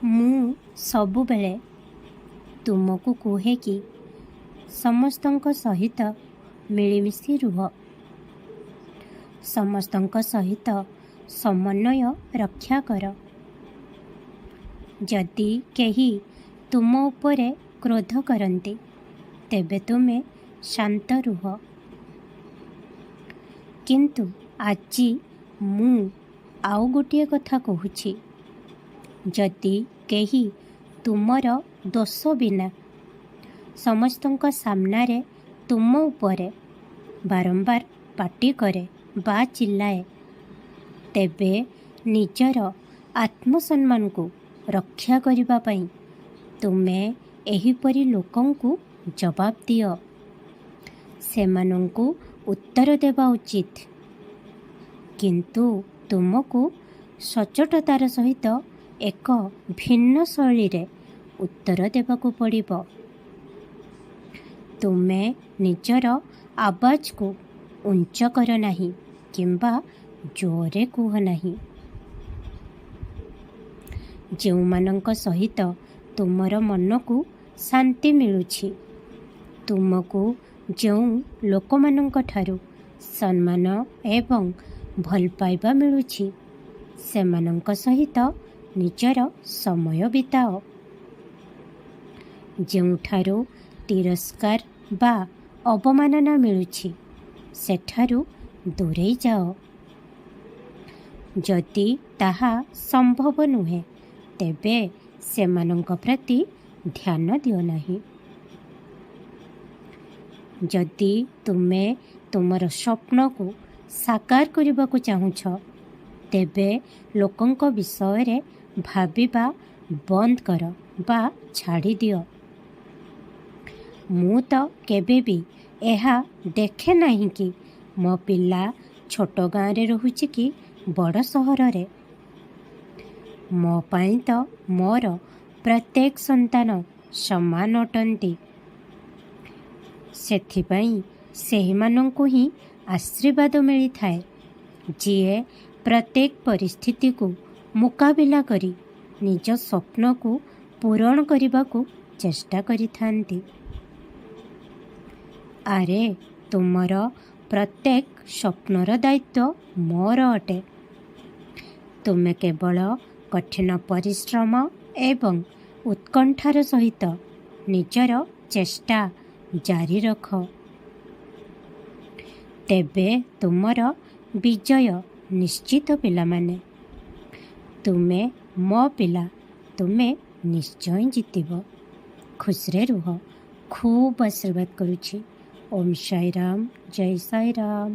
ମୁଁ ସବୁବେଳେ ତୁମକୁ କୁହେ କି ସମସ୍ତଙ୍କ ସହିତ ମିଳିମିଶି ରୁହ, ସମସ୍ତଙ୍କ ସହିତ ସମନ୍ୱୟ ରକ୍ଷା କର। ଯଦି କେହି ତୁମ ଉପରେ କ୍ରୋଧ କରନ୍ତି ତେବେ ତୁମେ ଶାନ୍ତ ରୁହ। କିନ୍ତୁ ଆଜି ମୁଁ ଆଉ ଗୋଟିଏ କଥା କହୁଛି, ଯଦି କେହି ତୁମର ଦୋଷ ବିନା ସମସ୍ତଙ୍କ ସାମ୍ନାରେ ତୁମ ଉପରେ ବାରମ୍ବାର ପାଟି କରେ ବା ଚିଲ୍ଲାଏ, ତେବେ ନିଜର ଆତ୍ମସମ୍ମାନକୁ ରକ୍ଷା କରିବା ପାଇଁ ତୁମେ ଏହିପରି ଲୋକଙ୍କୁ ଜବାବ ଦିଅ। ସେମାନଙ୍କୁ ଉତ୍ତର ଦେବା ଉଚିତ, କିନ୍ତୁ ତୁମକୁ ସଚ୍ଚୋଟତାର ସହିତ ଏକ ଭିନ୍ନ ଶୈଳୀରେ ଉତ୍ତର ଦେବାକୁ ପଡ଼ିବ। ତୁମେ ନିଜର ଆବାଜକୁ ଉଚ୍ଚ କର ନାହିଁ କିମ୍ବା ଜୋରରେ କୁହ ନାହିଁ। ଯେଉଁମାନଙ୍କ ସହିତ ତୁମର ମନକୁ ଶାନ୍ତି ମିଳୁଛି, ତୁମକୁ ଯେଉଁ ଲୋକମାନଙ୍କ ଠାରୁ ସମ୍ମାନ ଏବଂ ଭଲ ପାଇବା ମିଳୁଛି, ସେମାନଙ୍କ ସହିତ ନିଜର ସମୟ ବିତାଅ। ଯେଉଁଠାରୁ ତିରସ୍କାର ବା ଅବମାନନା ମିଳୁଛି, ସେଠାରୁ ଦୂରେଇ ଯାଅ। ଯଦି ତାହା ସମ୍ଭବ ନୁହେଁ, ତେବେ ସେମାନଙ୍କ ପ୍ରତି ଧ୍ୟାନ ଦିଅ ନାହିଁ। ଯଦି ତୁମେ ତୁମର ସ୍ୱପ୍ନକୁ ସାକାର କରିବାକୁ ଚାହୁଁଛ, ତେବେ ଲୋକଙ୍କ ବିଷୟରେ ଭାବିବା ବନ୍ଦ କର ବା ଛାଡ଼ିଦିଅ। ମୁଁ ତ କେବେ ବି ଏହା ଦେଖେ ନାହିଁ କି ମୋ ପିଲା ଛୋଟ ଗାଁରେ ରହୁଛି କି ବଡ଼ ସହରରେ। ମୋ ପାଇଁ ତ ମୋର ପ୍ରତ୍ୟେକ ସନ୍ତାନ ସମାନ ଅଟନ୍ତି। ସେଥିପାଇଁ ସେହିମାନଙ୍କୁ ହିଁ ଆଶୀର୍ବାଦ ମିଳିଥାଏ, ଯିଏ ପ୍ରତ୍ୟେକ ପରିସ୍ଥିତିକୁ ମୁକାବିଲା କରି ନିଜ ସ୍ୱପ୍ନକୁ ପୂରଣ କରିବାକୁ ଚେଷ୍ଟା କରିଥାନ୍ତି। ଆରେ, ତୁମର ପ୍ରତ୍ୟେକ ସ୍ୱପ୍ନର ଦାୟିତ୍ୱ ମୋର ଅଟେ। ତୁମେ କେବଳ କଠିନ ପରିଶ୍ରମ ଏବଂ ଉତ୍କଣ୍ଠାର ସହିତ ନିଜର ଚେଷ୍ଟା ଜାରି ରଖ। ତେବେ ତୁମର ବିଜୟ ନିଶ୍ଚିତ। ପିଲାମାନେ, ତୁମେ ମୋ ପିଲା, ତୁମେ ନିଶ୍ଚୟ ଜିତିବ। ଖୁସିରେ ରୁହ। ଖୁବ୍ ଆଶୀର୍ବାଦ କରୁଛି। ଓମ୍ ସାଇ ରାମ, ଜୟ ସାଇ ରାମ।